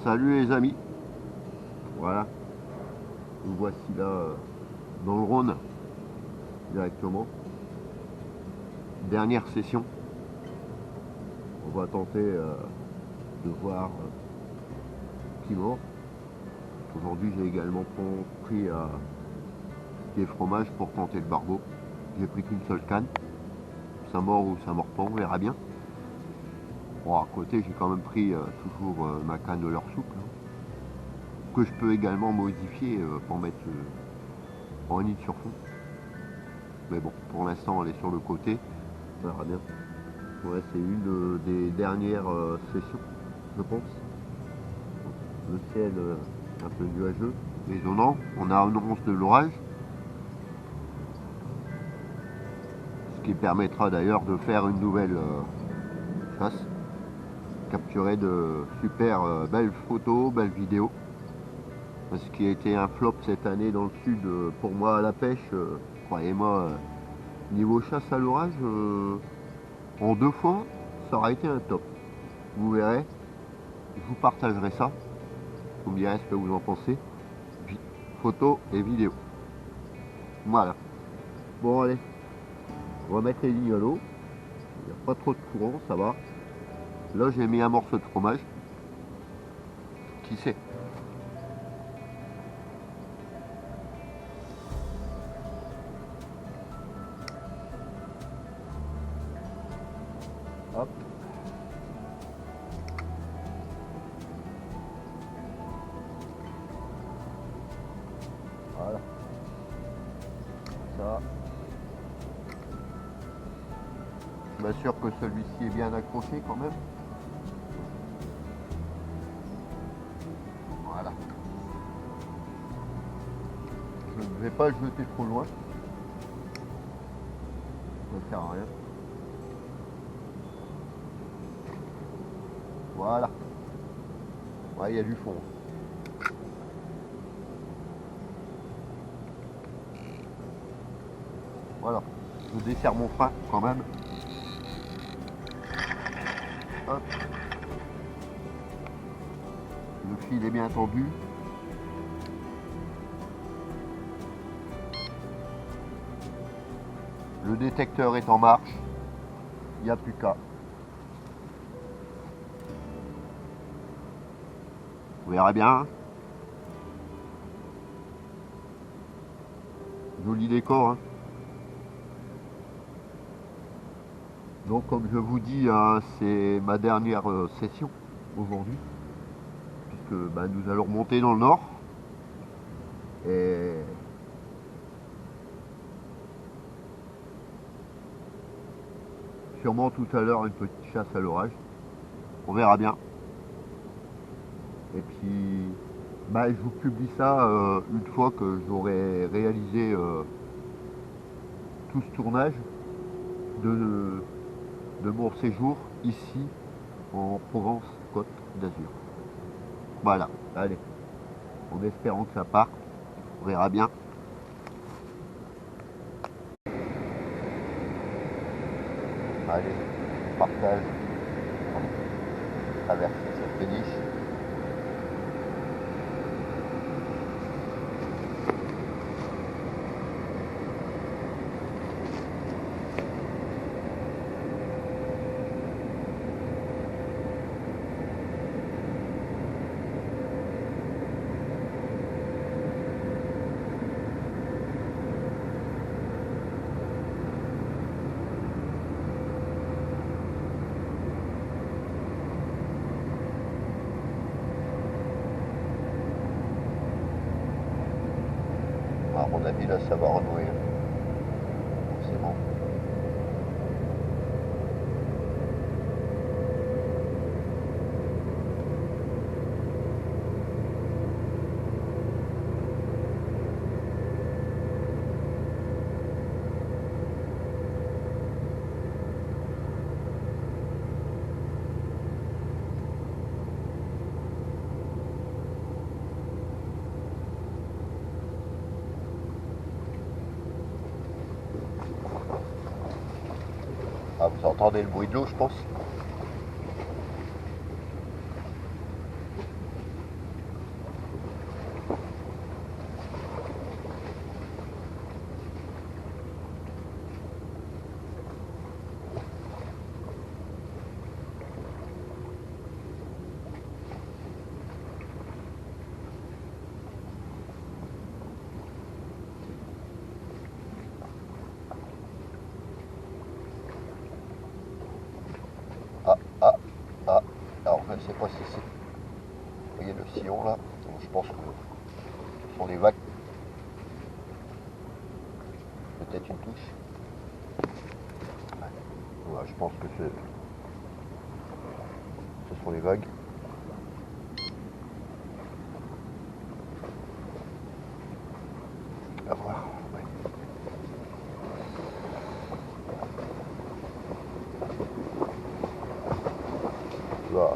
Salut les amis, voilà, nous voici là dans le Rhône directement. Dernière session, on va tenter de voir qui mord. Aujourd'hui j'ai également pris des fromages pour tenter le barbeau. J'ai pris qu'une seule canne, ça mord ou ça mord pas, on verra bien. Bon, à côté j'ai quand même pris toujours ma canne de leur soupe là, que je peux également modifier pour mettre en ligne sur fond. Mais bon, pour l'instant elle est sur le côté, on verra bien. Ouais, c'est une des dernières sessions, je pense. Le ciel un peu nuageux, résonnant. On a annonce de l'orage, ce qui permettra d'ailleurs de faire une nouvelle chasse, capturer de super belles photos, belles vidéos. Ce qui a été un flop cette année dans le sud pour moi à la pêche, croyez-moi, niveau chasse à l'orage, en 2 fois, ça aura été un top. Vous verrez, je vous partagerai ça. Vous me direz ce que vous en pensez. Photos et vidéos. Voilà. Bon allez, on va mettre les lignes à l'eau. Il n'y a pas trop de courant, ça va. Là j'ai mis un morceau de fromage. Qui sait? Hop. Voilà. Ça. Je m'assure que celui-ci est bien accroché quand même. Voilà. Je ne vais pas le jeter trop loin. Ça ne sert à rien. Voilà. Ouais, il y a du fond. Voilà. Je desserre mon frein quand même. Hop. Le fil est bien tendu. Le détecteur est en marche. Il n'y a plus qu'à. Vous verrez bien. Joli décor. Hein. Donc comme je vous dis, hein, c'est ma dernière session aujourd'hui. Puisque nous allons remonter dans le nord. Et sûrement tout à l'heure une petite chasse à l'orage. On verra bien. Et puis je vous publie ça une fois que j'aurai réalisé tout ce tournage de mon séjour ici en Provence Côte d'Azur. Voilà, allez, en espérant que ça parte, on verra bien. Allez, on partage, on traverse cette péniche. À mon avis, là, ça va renouer. C'est bon. Ah, vous entendez le bruit de l'eau, je pense. sais pas si c'est... Vous voyez le sillon là? Donc, je pense que ce sont les vagues. Peut-être une touche. Ouais, je pense que ce sont les vagues. À voir. Ouais. Là.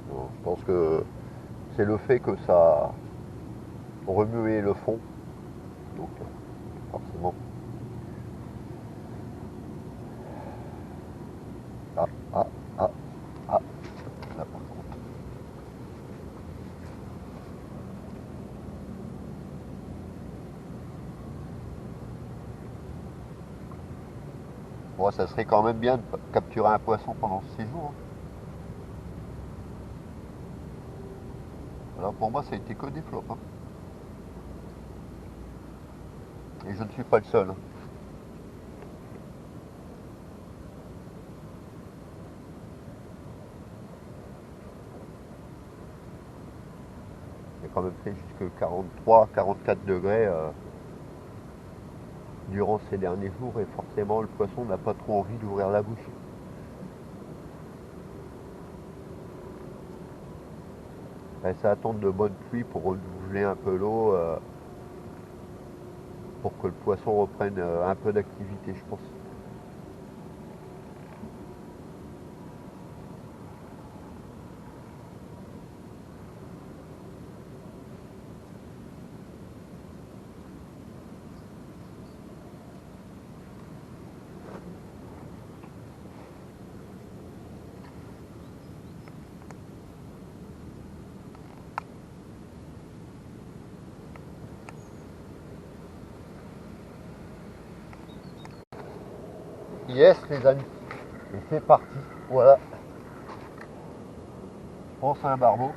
Bon, je pense que c'est le fait que ça a remué le fond. Donc forcément. Ah, ah, ah, ah. Là par contre. Bon, ça serait quand même bien de capturer un poisson pendant ce séjour. Alors pour moi, ça a été que des flops. Hein. Et je ne suis pas le seul. Hein. J'ai quand même fait jusque 43, 44 degrés durant ces derniers jours et forcément le poisson n'a pas trop envie d'ouvrir la bouche. Ça attend de bonnes pluies pour renouveler un peu l'eau, pour que le poisson reprenne un peu d'activité, je pense. Yes les amis, et c'est parti, voilà. Je pense à un barbeau.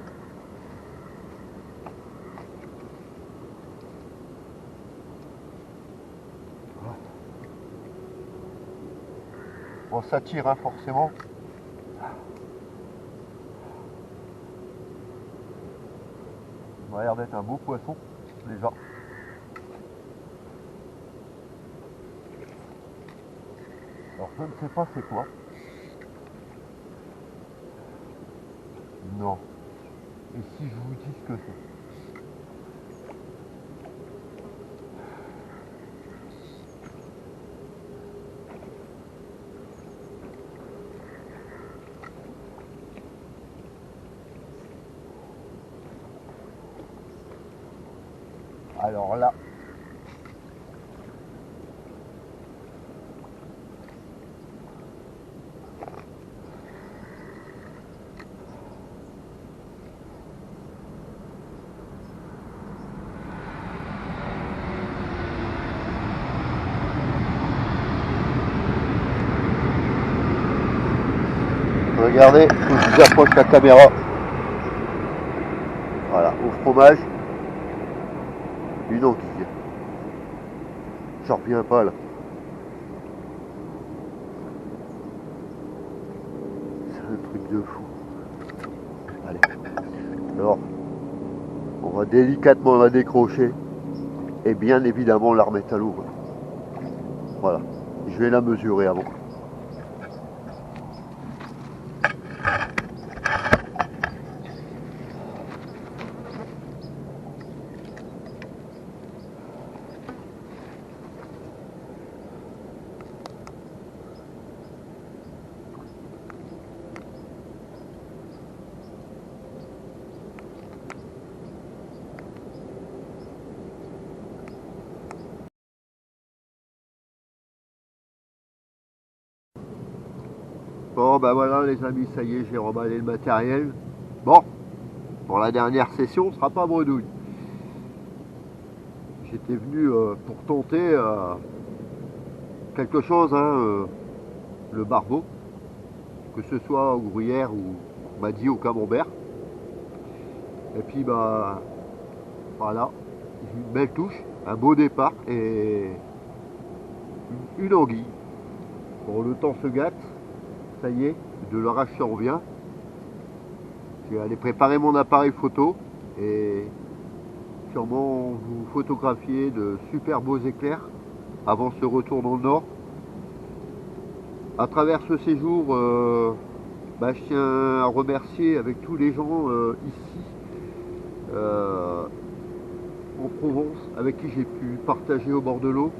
Bon, ça tire hein, forcément. Ça a l'air d'être un beau poisson déjà. Alors je ne sais pas c'est quoi. Non. Et si je vous dis ce que c'est? Alors là, regardez, je vous approche la caméra. Voilà, au fromage, une anguille. J'en reviens pas là. C'est un truc de fou. Allez. Alors, on va délicatement la décrocher et bien évidemment la remettre à l'eau. Voilà. Je vais la mesurer avant. Bon ben voilà les amis, ça y est, j'ai remballé le matériel. Bon, pour la dernière session, ce sera pas bredouille. J'étais venu pour tenter quelque chose, hein, le barbeau. que ce soit au gruyère ou on m'a dit au camembert. Et puis bah voilà, une belle touche, un beau départ et une anguille. Bon, le temps se gâte, ça y est, de l'orage s'en revient. Je vais aller préparer mon appareil photo et sûrement vous photographier de super beaux éclairs avant ce retour dans le nord. À travers ce séjour, je tiens à remercier avec tous les gens ici en Provence avec qui j'ai pu partager au bord de l'eau.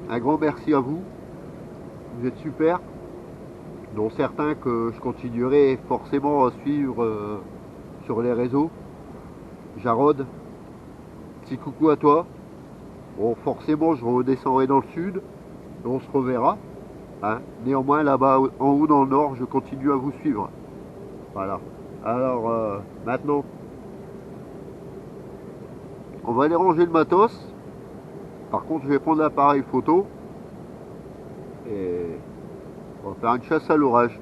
Un grand merci à vous, vous êtes super, dont certains que je continuerai forcément à suivre sur les réseaux. Jarod, petit coucou à toi. Bon, forcément je redescendrai dans le sud, on se reverra. Hein. Néanmoins, là-bas en haut dans le nord, je continue à vous suivre. Voilà. Alors, maintenant, on va aller ranger le matos. Par contre, je vais prendre l'appareil photo et on va faire une chasse à l'orage.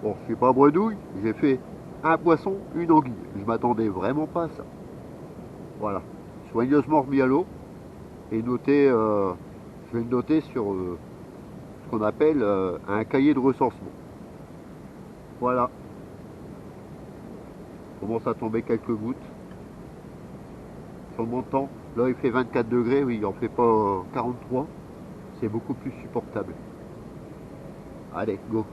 Bon, je suis pas bredouille, j'ai fait un poisson, une anguille. Je m'attendais vraiment pas à ça. Voilà. Soigneusement remis à l'eau et noté, je vais le noter sur ce qu'on appelle un cahier de recensement. Voilà. Commence à tomber quelques gouttes. Sur le montant, là il fait 24 degrés, oui, il en fait pas 43. C'est beaucoup plus supportable. Allez, go.